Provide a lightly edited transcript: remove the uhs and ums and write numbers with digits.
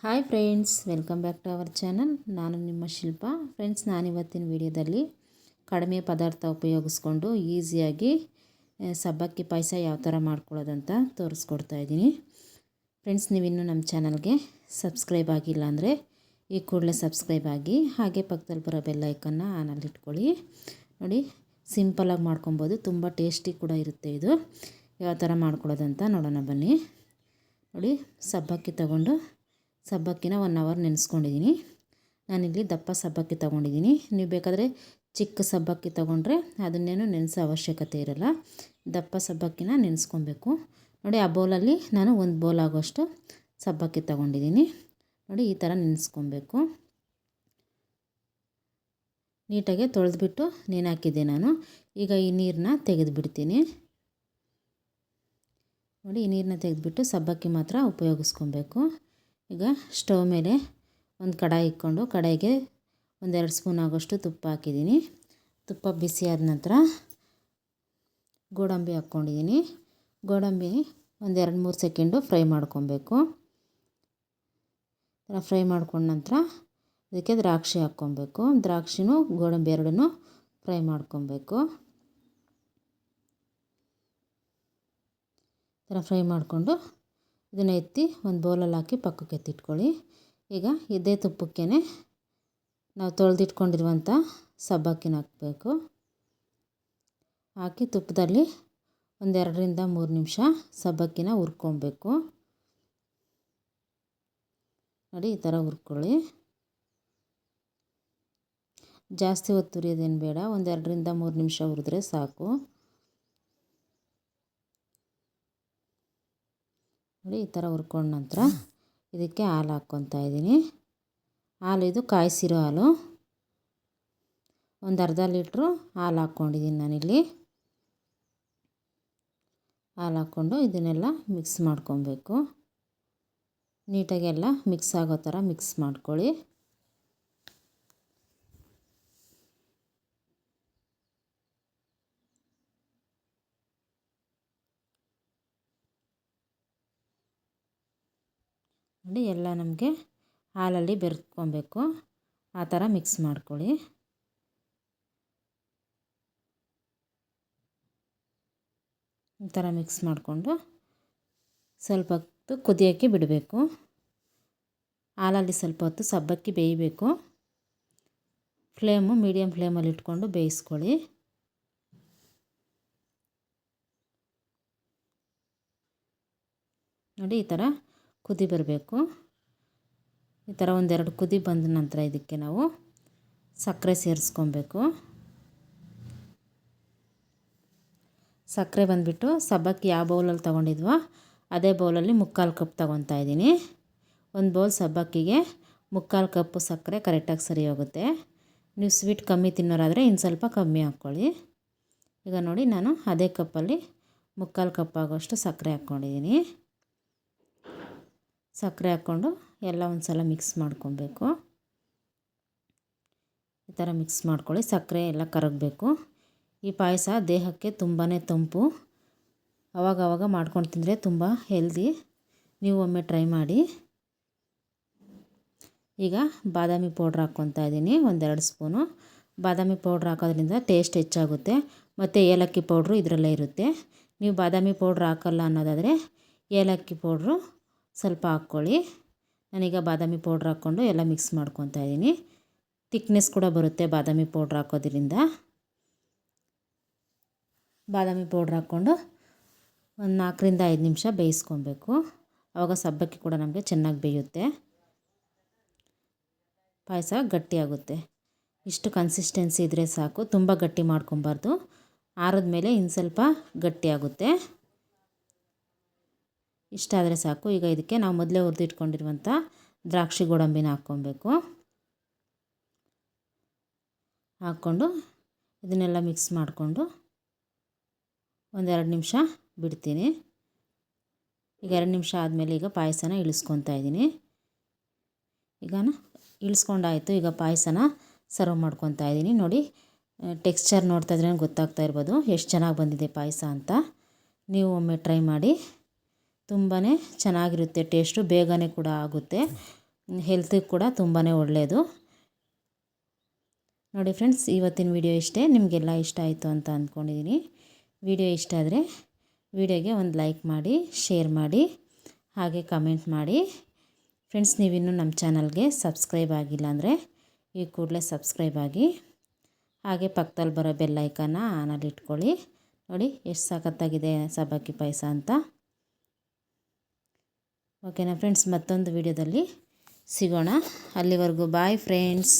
Hi friends, welcome back to our channel. ನಾನು ನಿಮ್ಮ ಶಿಲ್ಪ. Friends, ನಾನಿವತ್ತಿನ ವಿಡಿಯೋದಲ್ಲಿ ಕಡಿಮೆ ಪದಾರ್ಥ ಉಪಯೋಗಿಸ್ಕೊಂಡು ಈಸಿಯಾಗಿ ಸಬ್ಬಕ್ಕಿ ಪಾಯಸ ಯಾವ ಥರ ಮಾಡ್ಕೊಳ್ಳೋದಂತ ತೋರಿಸ್ಕೊಡ್ತಾ ಇದ್ದೀನಿ. ಫ್ರೆಂಡ್ಸ್, ನೀವಿನ್ನೂ ನಮ್ಮ ಚಾನಲ್ಗೆ ಸಬ್ಸ್ಕ್ರೈಬ್ ಆಗಿಲ್ಲ ಅಂದರೆ ಈ ಕೂಡಲೇ ಸಬ್ಸ್ಕ್ರೈಬ್ ಆಗಿ, ಹಾಗೆ ಪಕ್ಕದಲ್ಲಿ ಬರೋ ಬೆಲ್ ಐಕನ್ನ ಆನಲ್ಲಿ ಇಟ್ಕೊಳ್ಳಿ. ನೋಡಿ, ಸಿಂಪಲಾಗಿ ಮಾಡ್ಕೊಬೋದು, ತುಂಬ ಟೇಸ್ಟಿ ಕೂಡ ಇರುತ್ತೆ. ಇದು ಯಾವ ಥರ ಮಾಡ್ಕೊಳ್ಳೋದಂತ ನೋಡೋಣ ಬನ್ನಿ. ನೋಡಿ, ಸಬ್ಬಕ್ಕಿ ತಗೊಂಡು ಸಬ್ಬಕ್ಕಿನ 1 ಅವರ್ ನೆನೆಸ್ಕೊಂಡಿದ್ದೀನಿ. ನಾನಿಲ್ಲಿ ದಪ್ಪ ಸಬ್ಬಕ್ಕಿ ತೊಗೊಂಡಿದ್ದೀನಿ. ನೀವು ಬೇಕಾದರೆ ಚಿಕ್ಕ ಸಬ್ಬಕ್ಕಿ ತೊಗೊಂಡ್ರೆ ಅದನ್ನೇನು ನೆನೆಸೋ ಅವಶ್ಯಕತೆ ಇರಲ್ಲ. ದಪ್ಪ ಸಬ್ಬಕ್ಕಿನ ನೆನೆಸ್ಕೊಬೇಕು. ನೋಡಿ, ಆ ಬೌಲಲ್ಲಿ ನಾನು 1 ಬೌಲ್ ಆಗೋಷ್ಟು ಸಬ್ಬಕ್ಕಿ ತೊಗೊಂಡಿದ್ದೀನಿ. ನೋಡಿ, ಈ ಥರ ನೆನೆಸ್ಕೊಬೇಕು. ನೀಟಾಗಿ ತೊಳೆದ್ಬಿಟ್ಟು ನೆನೆಹಾಕಿದ್ದೆ ನಾನು. ಈಗ ಈ ನೀರನ್ನ ತೆಗೆದುಬಿಡ್ತೀನಿ. ನೋಡಿ, ಈ ನೀರನ್ನ ತೆಗೆದುಬಿಟ್ಟು ಸಬ್ಬಕ್ಕಿ ಮಾತ್ರ ಉಪಯೋಗಿಸ್ಕೊಬೇಕು. ಈಗ ಸ್ಟವ್ ಮೇಲೆ ಒಂದು ಕಡಾಯಿ ಇಟ್ಕೊಂಡು ಕಡಾಯಿಗೆ 1-2 ಸ್ಪೂನ್ ಆಗೋಷ್ಟು ತುಪ್ಪ ಹಾಕಿದ್ದೀನಿ. ತುಪ್ಪ ಬಿಸಿ ಆದ ನಂತರ ಗೋಡಂಬಿ ಹಾಕ್ಕೊಂಡಿದ್ದೀನಿ. ಗೋಡಂಬಿ 1-2-3 ಸೆಕೆಂಡು ಫ್ರೈ ಮಾಡ್ಕೊಬೇಕು. ಫ್ರೈ ಮಾಡ್ಕೊಂಡ ನಂತರ ಇದಕ್ಕೆ ದ್ರಾಕ್ಷಿ ಹಾಕ್ಕೊಬೇಕು. ದ್ರಾಕ್ಷಿನೂ ಗೋಡಂಬಿ ಎರಡನ್ನೂ ಫ್ರೈ ಮಾಡ್ಕೊಬೇಕು. ಫ್ರೈ ಮಾಡಿಕೊಂಡು ಇದನ್ನು ಎತ್ತಿ ಒಂದು ಬೌಲಲ್ಲಿ ಹಾಕಿ ಪಕ್ಕಕ್ಕೆ ಎತ್ತಿಟ್ಕೊಳ್ಳಿ. ಈಗ ಇದೇ ತುಪ್ಪಕ್ಕೆ ನಾವು ತೊಳೆದಿಟ್ಕೊಂಡಿರುವಂಥ ಸಬ್ಬಕ್ಕಿನ ಹಾಕಬೇಕು. ಹಾಕಿ ತುಪ್ಪದಲ್ಲಿ 1-2-3 ನಿಮಿಷ ಸಬ್ಬಕ್ಕಿನ ಹುರ್ಕೊಬೇಕು. ನೋಡಿ, ಈ ಥರ ಹುರ್ಕೊಳ್ಳಿ. ಜಾಸ್ತಿ ಹೊತ್ತು ಹುರಿಯೋದೇನು ಬೇಡ, 1-2-3 ನಿಮಿಷ ಹುರಿದ್ರೆ ಸಾಕು. ನೋಡಿ, ಈ ಥರ ಹುರ್ಕೊಂಡ ನಂತರ ಇದಕ್ಕೆ ಹಾಲು ಹಾಕ್ಕೊತಾ ಇದ್ದೀನಿ. ಹಾಲು ಇದು ಕಾಯಿಸಿರೋ ಹಾಲು. 1/2 ಲೀಟ್ರು ಹಾಲು ಹಾಕ್ಕೊಂಡಿದ್ದೀನಿ ನಾನಿಲ್ಲಿ. ಹಾಲು ಹಾಕ್ಕೊಂಡು ಇದನ್ನೆಲ್ಲ ಮಿಕ್ಸ್ ಮಾಡ್ಕೊಬೇಕು. ನೀಟಾಗಿ ಎಲ್ಲ ಮಿಕ್ಸ್ ಆಗೋ ಥರ ಮಿಕ್ಸ್ ಮಾಡ್ಕೊಳ್ಳಿ. ನೋಡಿ, ಎಲ್ಲ ನಮಗೆ ಹಾಲಲ್ಲಿ ಬೆರೆತ್ಕೊಬೇಕು. ಆ ಥರ ಮಿಕ್ಸ್ ಮಾಡ್ಕೊಳ್ಳಿ. ಈ ಥರ ಮಿಕ್ಸ್ ಮಾಡಿಕೊಂಡು ಸ್ವಲ್ಪ ಹೊತ್ತು ಕುದಿಯೋಕ್ಕೆ ಬಿಡಬೇಕು. ಹಾಲಲ್ಲಿ ಸ್ವಲ್ಪ ಹೊತ್ತು ಸಬ್ಬಕ್ಕಿ ಬೇಯಬೇಕು. ಮೀಡಿಯಮ್ ಫ್ಲೇಮಲ್ಲಿ ಇಟ್ಕೊಂಡು ಬೇಯಿಸ್ಕೊಳ್ಳಿ. ನೋಡಿ, ಈ ಥರ ಕುದಿ ಬರಬೇಕು. ಈ ಥರ 1-2 ಕುದಿ ಬಂದ ನಂತರ ಇದಕ್ಕೆ ನಾವು ಸಕ್ಕರೆ ಸೇರಿಸ್ಕೊಬೇಕು. ಸಕ್ಕರೆ ಬಂದುಬಿಟ್ಟು ಸಬ್ಬಕ್ಕಿ ಯಾವ ಬೌಲಲ್ಲಿ ತೊಗೊಂಡಿದ್ವೋ ಅದೇ ಬೌಲಲ್ಲಿ 3/4 ಕಪ್ ತೊಗೊತಾ ಇದ್ದೀನಿ. 1 ಬೌಲ್ ಸಬ್ಬಕ್ಕಿಗೆ 3/4 ಕಪ್ಪು ಸಕ್ಕರೆ ಕರೆಕ್ಟಾಗಿ ಸರಿ ಹೋಗುತ್ತೆ. ನೀವು ಸ್ವೀಟ್ ಕಮ್ಮಿ ತಿನ್ನೋರಾದರೆ ಇನ್ನು ಸ್ವಲ್ಪ ಕಮ್ಮಿ ಹಾಕ್ಕೊಳ್ಳಿ. ಈಗ ನೋಡಿ, ನಾನು ಅದೇ ಕಪ್ಪಲ್ಲಿ 3/4 ಕಪ್ ಆಗೋಷ್ಟು ಸಕ್ಕರೆ ಹಾಕ್ಕೊಂಡಿದ್ದೀನಿ. ಸಕ್ಕರೆ ಹಾಕ್ಕೊಂಡು ಎಲ್ಲ ಒಂದು ಸಲ ಮಿಕ್ಸ್ ಮಾಡ್ಕೊಬೇಕು. ಈ ಥರ ಮಿಕ್ಸ್ ಮಾಡ್ಕೊಳ್ಳಿ. ಸಕ್ಕರೆ ಎಲ್ಲ ಕರಗಬೇಕು. ಈ ಪಾಯಸ ದೇಹಕ್ಕೆ ತುಂಬಾ ತಂಪು. ಆವಾಗವಾಗ ಮಾಡ್ಕೊಂಡು ತಿಂದರೆ ತುಂಬ ಹೆಲ್ದಿ. ನೀವು ಒಮ್ಮೆ ಟ್ರೈ ಮಾಡಿ. ಈಗ ಬಾದಾಮಿ ಪೌಡ್ರ್ ಹಾಕ್ಕೊತಾ ಇದ್ದೀನಿ, 1-2 ಸ್ಪೂನು. ಬಾದಾಮಿ ಪೌಡ್ರ್ ಹಾಕೋದ್ರಿಂದ ಟೇಸ್ಟ್ ಹೆಚ್ಚಾಗುತ್ತೆ. ಮತ್ತು ಏಲಕ್ಕಿ ಪೌಡ್ರು ಇದರಲ್ಲೇ ಇರುತ್ತೆ. ನೀವು ಬಾದಾಮಿ ಪೌಡ್ರ್ ಹಾಕಲ್ಲ ಅನ್ನೋದಾದರೆ ಏಲಕ್ಕಿ ಪೌಡ್ರು ಸ್ವಲ್ಪ ಹಾಕ್ಕೊಳ್ಳಿ. ನಾನೀಗ ಬಾದಾಮಿ ಪೌಡ್ರ್ ಹಾಕ್ಕೊಂಡು ಎಲ್ಲ ಮಿಕ್ಸ್ ಮಾಡ್ಕೊತಾ ಇದ್ದೀನಿ. ತಿಕ್ನೆಸ್ ಕೂಡ ಬರುತ್ತೆ ಬಾದಾಮಿ ಪೌಡ್ರ್ ಹಾಕೋದ್ರಿಂದ. ಬಾದಾಮಿ ಪೌಡ್ರ್ ಹಾಕ್ಕೊಂಡು ಒಂದು 4-5 ನಿಮಿಷ ಬೇಯಿಸ್ಕೊಬೇಕು. ಆವಾಗ ಸಬ್ಬಕ್ಕಿ ಕೂಡ ನಮಗೆ ಚೆನ್ನಾಗಿ ಬೇಯುತ್ತೆ. ಪಾಯಸ ಗಟ್ಟಿಯಾಗುತ್ತೆ. ಇಷ್ಟು ಕನ್ಸಿಸ್ಟೆನ್ಸಿ ಇದ್ದರೆ ಸಾಕು. ತುಂಬ ಗಟ್ಟಿ ಮಾಡ್ಕೊಬಾರ್ದು. ಆರಿದ ಮೇಲೆ ಇನ್ನು ಸ್ವಲ್ಪ ಗಟ್ಟಿಯಾಗುತ್ತೆ. ಇಷ್ಟ ಆದರೆ ಸಾಕು. ಈಗ ಇದಕ್ಕೆ ನಾವು ಮೊದಲೇ ಹುರಿದಿಟ್ಕೊಂಡಿರುವಂಥ ದ್ರಾಕ್ಷಿ ಗೋಡಂಬಿನ ಹಾಕ್ಕೊಬೇಕು. ಹಾಕ್ಕೊಂಡು ಇದನ್ನೆಲ್ಲ ಮಿಕ್ಸ್ ಮಾಡಿಕೊಂಡು 1-2 ನಿಮಿಷ ಬಿಡ್ತೀನಿ. ಈಗ 2 ನಿಮಿಷ ಆದಮೇಲೆ ಈಗ ಪಾಯಸನ ಇಳಿಸ್ಕೊತಾ ಇದ್ದೀನಿ. ಈಗ ಇಳಿಸ್ಕೊಂಡಾಯಿತು. ಈಗ ಪಾಯಸನ ಸರ್ವ್ ಮಾಡ್ಕೊತಾ ಇದ್ದೀನಿ. ನೋಡಿ, ಟೆಕ್ಸ್ಚರ್ ನೋಡ್ತಾ ಇದ್ರೇ ಗೊತ್ತಾಗ್ತಾ ಇರ್ಬೋದು ಎಷ್ಟು ಚೆನ್ನಾಗಿ ಬಂದಿದೆ ಪಾಯಸ ಅಂತ. ನೀವು ಒಮ್ಮೆ ಟ್ರೈ ಮಾಡಿ. ತುಂಬಾ ಚೆನ್ನಾಗಿರುತ್ತೆ. ಟೇಸ್ಟು ಬೇಗನೆ ಕೂಡ ಆಗುತ್ತೆ. ಹೆಲ್ತಿಗೆ ಕೂಡ ತುಂಬಾ ಒಳ್ಳೆಯದು. ನೋಡಿ ಫ್ರೆಂಡ್ಸ್, ಇವತ್ತಿನ ವಿಡಿಯೋ ಇಷ್ಟೇ. ನಿಮಗೆಲ್ಲ ಇಷ್ಟ ಆಯಿತು ಅಂತ ಅಂದ್ಕೊಂಡಿದ್ದೀನಿ. ವಿಡಿಯೋ ಇಷ್ಟ ಆದರೆ ವಿಡಿಯೋಗೆ ಒಂದು ಲೈಕ್ ಮಾಡಿ, ಶೇರ್ ಮಾಡಿ, ಹಾಗೆ ಕಮೆಂಟ್ ಮಾಡಿ. ಫ್ರೆಂಡ್ಸ್, ನೀವಿನ್ನೂ ನಮ್ಮ ಚಾನಲ್ಗೆ ಸಬ್ಸ್ಕ್ರೈಬ್ ಆಗಿಲ್ಲ ಅಂದರೆ ಈ ಕೂಡಲೇ ಸಬ್ಸ್ಕ್ರೈಬ್ ಆಗಿ, ಹಾಗೆ ಪಕ್ಕದಲ್ಲಿ ಬರೋ ಬೆಲ್ ಐಕಾನ್ನ ಆನಲ್ಲಿ ಇಟ್ಕೊಳ್ಳಿ. ನೋಡಿ ಎಷ್ಟು ಸಖತ್ತಾಗಿದೆ ಸಬ್ಬಕ್ಕಿ ಪಾಯಸ ಅಂತ. ಓಕೆನಾ ಫ್ರೆಂಡ್ಸ್, ಮತ್ತೊಂದು ವಿಡಿಯೋದಲ್ಲಿ ಸಿಗೋಣ. ಅಲ್ಲಿವರೆಗೂ ಬಾಯ್ ಫ್ರೆಂಡ್ಸ್.